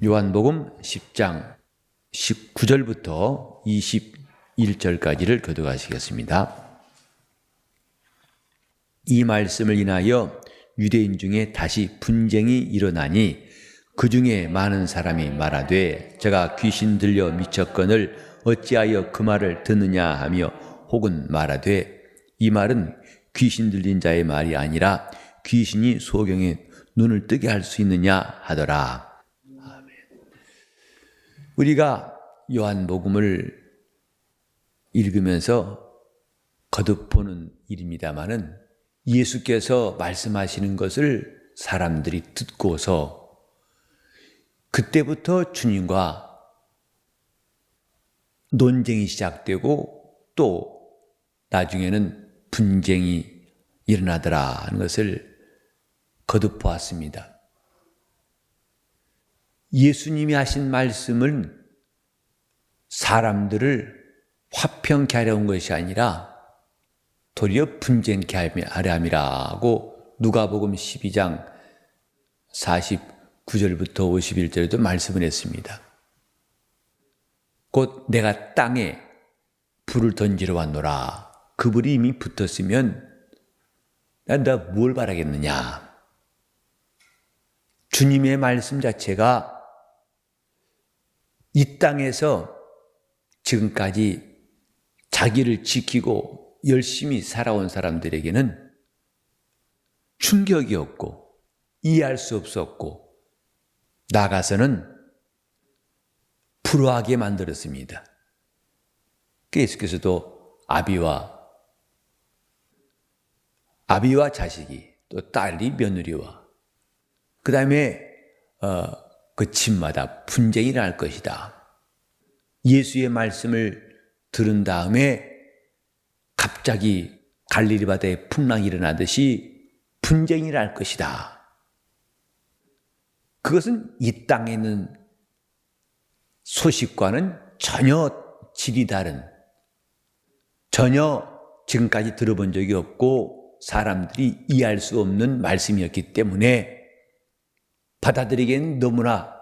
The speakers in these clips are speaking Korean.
요한복음 10장 19절부터 21절까지를 교독하시겠습니다. 이 말씀을 인하여 유대인 중에 다시 분쟁이 일어나니 그 중에 많은 사람이 말하되 제가 귀신 들려 미쳤거늘 어찌하여 그 말을 듣느냐 하며 혹은 말하되 이 말은 귀신 들린 자의 말이 아니라 귀신이 소경의 눈을 뜨게 할 수 있느냐 하더라. 아멘. 우리가 요한복음을 읽으면서 거듭 보는 일입니다마는 예수께서 말씀하시는 것을 사람들이 듣고서 그때부터 주님과 논쟁이 시작되고 또 나중에는 분쟁이 일어나더라 하는 것을 거듭 보았습니다. 예수님이 하신 말씀은 사람들을 화평케 하려는 것이 아니라 도리어 분쟁케 하려 함이라고 누가복음 12장 49절부터 51절에도 말씀을 했습니다. 곧 내가 땅에 불을 던지러 왔노라. 그 불이 이미 붙었으면 나 뭘 바라겠느냐. 주님의 말씀 자체가 이 땅에서 지금까지 자기를 지키고 열심히 살아온 사람들에게는 충격이었고 이해할 수 없었고 나가서는 불화하게 만들었습니다. 예수께서도 아비와 자식이 또 딸이 며느리와 그 다음에 그 집마다 분쟁이 날 것이다. 예수의 말씀을 들은 다음에 갑자기 갈릴리 바다에 풍랑이 일어나듯이 분쟁이 날 것이다. 그것은 이 땅에 있는 소식과는 전혀 질이 다른, 전혀 지금까지 들어본 적이 없고 사람들이 이해할 수 없는 말씀이었기 때문에 받아들이기엔 너무나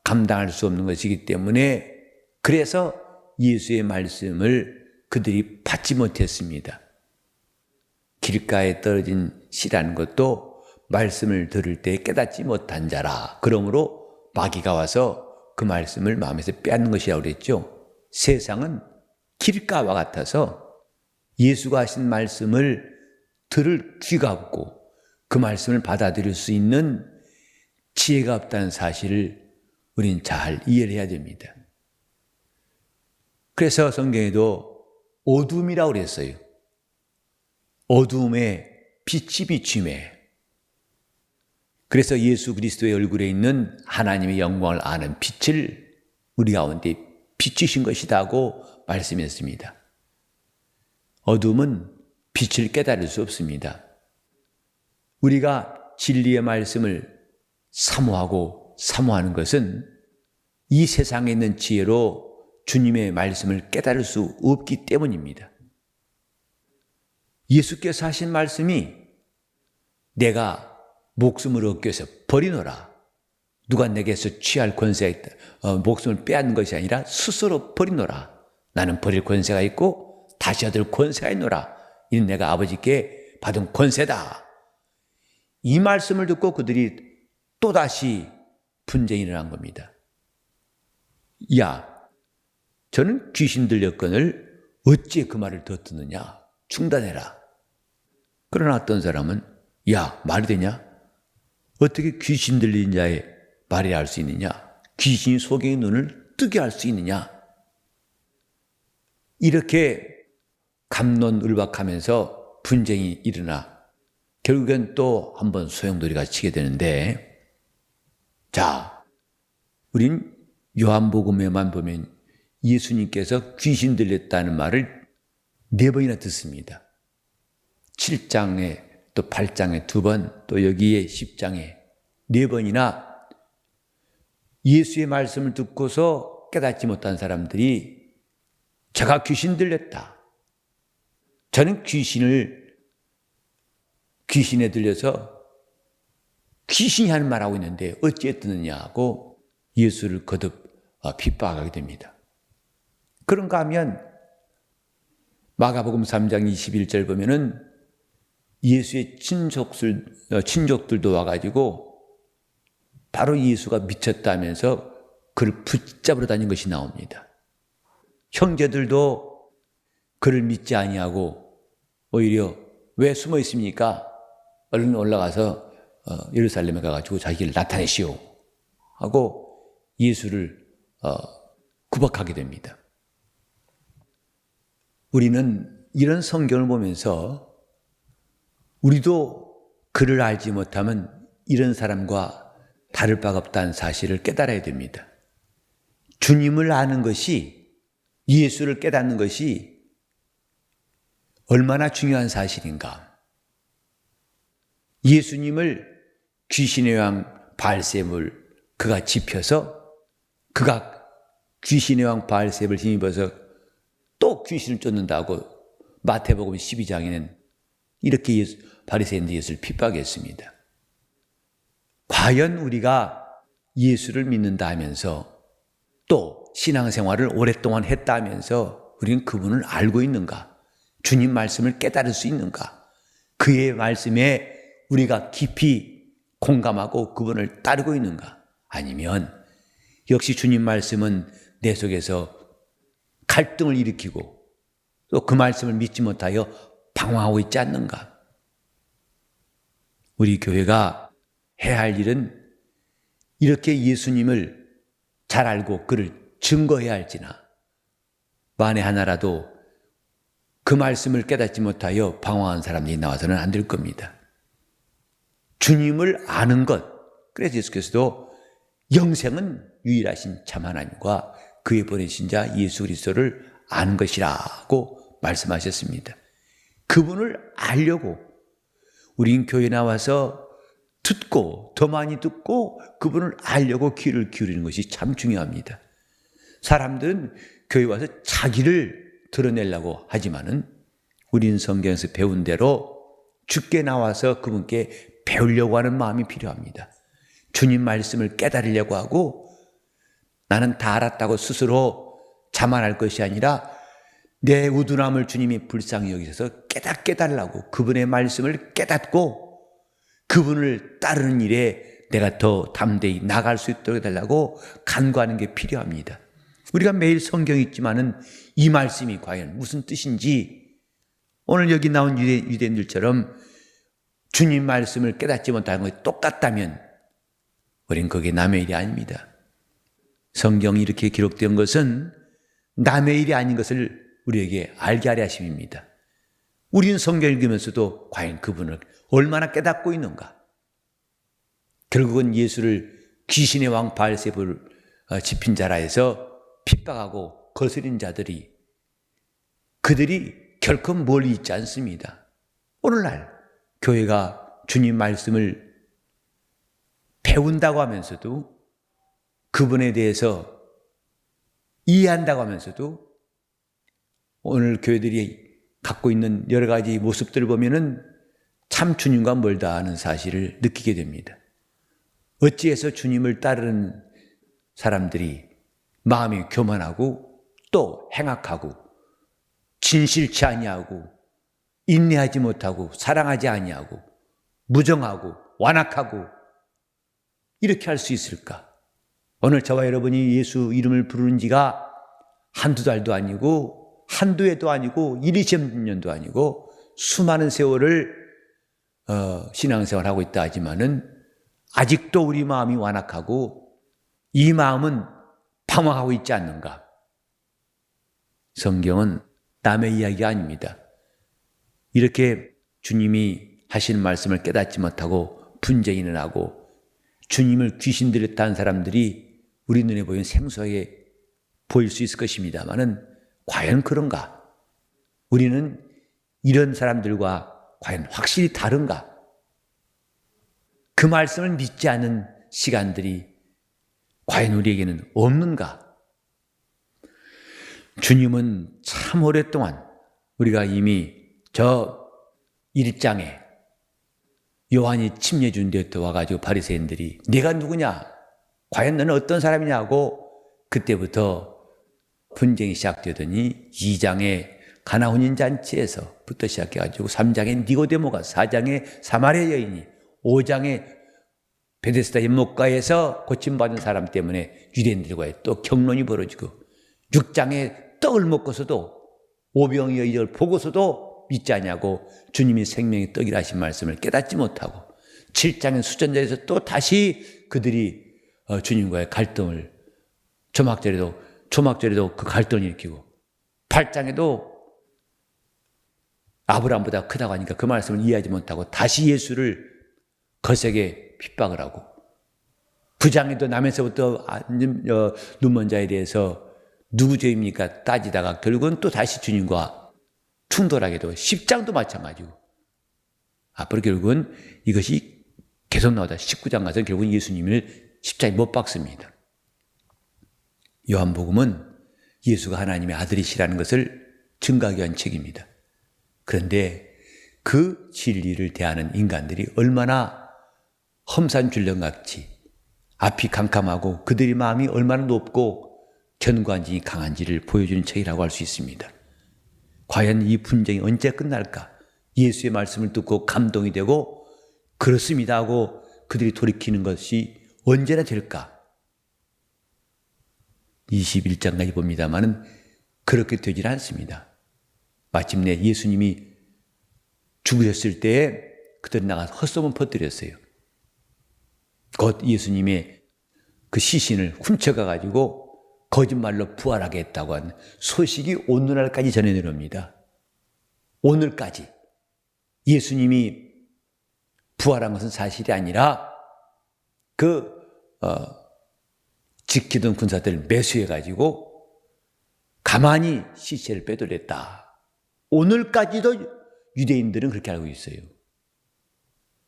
감당할 수 없는 것이기 때문에 그래서 예수의 말씀을 그들이 받지 못했습니다. 길가에 떨어진 씨라는 것도 말씀을 들을 때 깨닫지 못한 자라. 그러므로 마귀가 와서 그 말씀을 마음에서 빼앗는 것이라고 그랬죠. 세상은 길가와 같아서 예수가 하신 말씀을 들을 귀가 없고 그 말씀을 받아들일 수 있는 지혜가 없다는 사실을 우린 잘 이해를 해야 됩니다. 그래서 성경에도 어둠이라고 그랬어요. 어둠에 빛이 비추매. 그래서 예수 그리스도의 얼굴에 있는 하나님의 영광을 아는 빛을 우리 가운데 비추신 것이다고 말씀했습니다. 어둠은 빛을 깨달을 수 없습니다. 우리가 진리의 말씀을 사모하는 것은 이 세상에 있는 지혜로 주님의 말씀을 깨달을 수 없기 때문입니다. 예수께서 하신 말씀이 내가 목숨을 얻기 위해서 버리노라. 누가 내게서 취할 권세가 있다. 목숨을 빼앗는 것이 아니라 스스로 버리노라. 나는 버릴 권세가 있고 다시 얻을 권세가 있노라. 이는 내가 아버지께 받은 권세다. 이 말씀을 듣고 그들이 또다시 분쟁이 일어난 겁니다. 야, 저는 귀신 들렸거늘 어찌 그 말을 더 듣느냐. 중단해라. 그러나 어떤 사람은 야, 말이 되냐? 어떻게 귀신 들린 자의 말이라 할 수 있느냐? 귀신이 소경의 눈을 뜨게 할 수 있느냐? 이렇게 갑론을박하면서 분쟁이 일어나 결국엔 또 한번 소용돌이가 치게 되는데, 자, 우린 요한복음에만 보면 예수님께서 귀신 들렸다는 말을 4번이나 듣습니다. 7장에 또 8장에 2번, 또 여기에 10장에 4번이나 예수의 말씀을 듣고서 깨닫지 못한 사람들이 제가 귀신 들렸다. 저는 귀신에 들려서 귀신이 하는 말하고 있는데 어찌 듣느냐고 예수를 거듭 핍박하게 됩니다. 그런가 하면 마가복음 3장 21절 보면은 예수의 친족들도 와가지고 바로 예수가 미쳤다면서 그를 붙잡으러 다닌 것이 나옵니다. 형제들도 그를 믿지 아니하고 오히려 왜 숨어 있습니까? 얼른 올라가서 예루살렘에 가가지고 자기를 나타내시오 하고 예수를 구박하게 됩니다. 우리는 이런 성경을 보면서 우리도 그를 알지 못하면 이런 사람과 다를 바가 없다는 사실을 깨달아야 됩니다. 주님을 아는 것이, 예수를 깨닫는 것이 얼마나 중요한 사실인가. 예수님을 귀신의 왕 바알세불 그가 짚혀서 그가 귀신의 왕 바알세불을 힘입어서 또 귀신을 쫓는다고 마태복음 12장에는 이렇게 바리새인들이 예수를 핍박했습니다. 과연 우리가 예수를 믿는다 하면서 또 신앙생활을 오랫동안 했다 하면서 우리는 그분을 알고 있는가? 주님 말씀을 깨달을 수 있는가? 그의 말씀에 우리가 깊이 공감하고 그분을 따르고 있는가? 아니면 역시 주님 말씀은 내 속에서 갈등을 일으키고 또 그 말씀을 믿지 못하여 방황하고 있지 않는가? 우리 교회가 해야 할 일은 이렇게 예수님을 잘 알고 그를 증거해야 할지나 만에 하나라도 그 말씀을 깨닫지 못하여 방황한 사람들이 나와서는 안 될 겁니다. 주님을 아는 것, 그래서 예수께서도 영생은 유일하신 참 하나님과 그의 보내신 자 예수 그리스도를 아는 것이라고 말씀하셨습니다. 그분을 알려고 우린 교회 나와서 듣고 더 많이 듣고 그분을 알려고 귀를 기울이는 것이 참 중요합니다. 사람들은 교회 와서 자기를 드러내려고 하지만은 우린 성경에서 배운 대로 주께 나와서 그분께 배우려고 하는 마음이 필요합니다. 주님 말씀을 깨달으려고 하고 나는 다 알았다고 스스로 자만할 것이 아니라 내 우둔함을 주님이 불쌍히 여기셔서 깨닫게 달라고 그분의 말씀을 깨닫고 그분을 따르는 일에 내가 더 담대히 나갈 수 있도록 해달라고 간구하는 게 필요합니다. 우리가 매일 성경 읽지만은 이 말씀이 과연 무슨 뜻인지 오늘 여기 나온 유대인들처럼 주님 말씀을 깨닫지 못하는 것이 똑같다면 우린 그게 남의 일이 아닙니다. 성경이 이렇게 기록된 것은 남의 일이 아닌 것을 우리에게 알게 하려 하심입니다. 우리는 성경 읽으면서도 과연 그분을 얼마나 깨닫고 있는가? 결국은 예수를 귀신의 왕 바알세불 집힌 자라 해서 핍박하고 거스린 자들이 그들이 결코 멀리 있지 않습니다. 오늘날 교회가 주님 말씀을 배운다고 하면서도 그분에 대해서 이해한다고 하면서도 오늘 교회들이 갖고 있는 여러 가지 모습들을 보면은 참 주님과 멀다 하는 사실을 느끼게 됩니다. 어찌해서 주님을 따르는 사람들이 마음이 교만하고 또 행악하고 진실치 아니하고 인내하지 못하고 사랑하지 아니하고 무정하고 완악하고 이렇게 할 수 있을까? 오늘 저와 여러분이 예수 이름을 부르는 지가 한두 달도 아니고 한두 해도 아니고 20년도 아니고 수많은 세월을 신앙생활하고 있다 하지만은 아직도 우리 마음이 완악하고 이 마음은 방황하고 있지 않는가? 성경은 남의 이야기가 아닙니다. 이렇게 주님이 하시는 말씀을 깨닫지 못하고 분쟁이는 하고 주님을 귀신들이 딴 사람들이 우리 눈에 보이는 생소하게 보일 수 있을 것입니다만은 과연 그런가? 우리는 이런 사람들과 과연 확실히 다른가? 그 말씀을 믿지 않는 시간들이 과연 우리에게는 없는가? 주님은 참 오랫동안 우리가 이미 저 1장에 요한이 침례 준 데부터 와가지고 바리새인들이 네가 누구냐? 과연 너는 어떤 사람이냐고 그때부터 분쟁이 시작되더니 2장의 가나 혼인잔치에서부터 시작해가지고 3장의 니고데모가, 4장의 사마리아 여인이, 5장의 베데스다 연못가에서 고침받은 사람 때문에 유대인들과의 또 경론이 벌어지고, 6장에 떡을 먹고서도 오병이어 이걸 보고서도 믿지 않냐고 주님이 생명의 떡이라 하신 말씀을 깨닫지 못하고, 7장의 수전자에서 또 다시 그들이 주님과의 갈등을, 초막절에도 그 갈등을 일으키고, 8장에도 아브라함보다 크다고 하니까 그 말씀을 이해하지 못하고 다시 예수를 거세게 핍박을 하고, 9장에도 남에서부터 눈먼 자에 대해서 누구 죄입니까 따지다가 결국은 또 다시 주님과 충돌하게도, 10장도 마찬가지고, 앞으로 결국은 이것이 계속 나오다 19장 가서 결국은 예수님을 십자가에 못 박습니다. 요한복음은 예수가 하나님의 아들이시라는 것을 증거하기 위한 책입니다. 그런데 그 진리를 대하는 인간들이 얼마나 험산줄령같이 앞이 캄캄하고 그들의 마음이 얼마나 높고 견고한지 강한지를 보여주는 책이라고 할 수 있습니다. 과연 이 분쟁이 언제 끝날까? 예수의 말씀을 듣고 감동이 되고 그렇습니다 하고 그들이 돌이키는 것이 언제나 될까? 21장까지 봅니다마는 그렇게 되질 않습니다. 마침내 예수님이 죽으셨을 때에 그들이 나가서 헛소문 퍼뜨렸어요. 곧 예수님의 그 시신을 훔쳐가가지고 거짓말로 부활하게 했다고 한 소식이 오늘날까지 전해 내려옵니다. 오늘까지 예수님이 부활한 것은 사실이 아니라 지키던 군사들을 매수해가지고 가만히 시체를 빼돌렸다. 오늘까지도 유대인들은 그렇게 알고 있어요.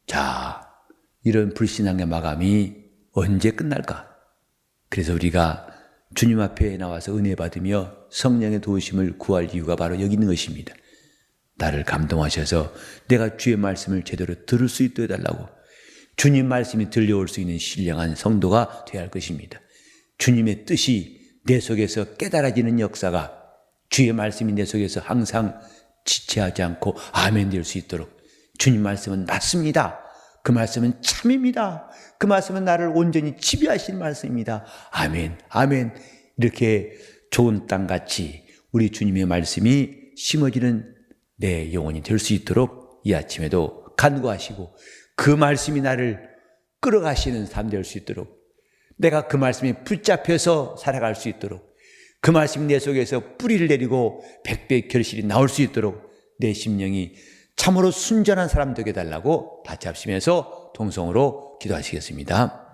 자, 이런 불신앙의 마감이 언제 끝날까? 그래서 우리가 주님 앞에 나와서 은혜 받으며 성령의 도우심을 구할 이유가 바로 여기 있는 것입니다. 나를 감동하셔서 내가 주의 말씀을 제대로 들을 수 있도록 해달라고, 주님 말씀이 들려올 수 있는 신령한 성도가 되어야 할 것입니다. 주님의 뜻이 내 속에서 깨달아지는 역사가, 주의 말씀이 내 속에서 항상 지체하지 않고 아멘 될 수 있도록, 주님 말씀은 맞습니다. 그 말씀은 참입니다. 그 말씀은 나를 온전히 지배하시는 말씀입니다. 아멘, 아멘. 이렇게 좋은 땅같이 우리 주님의 말씀이 심어지는 내 영혼이 될 수 있도록 이 아침에도 간구하시고, 그 말씀이 나를 끌어가시는 삶 될 수 있도록, 내가 그 말씀에 붙잡혀서 살아갈 수 있도록, 그 말씀이 내 속에서 뿌리를 내리고 백배의 결실이 나올 수 있도록 내 심령이 참으로 순전한 사람 되게 해달라고 같이 합심해서 동성으로 기도하시겠습니다.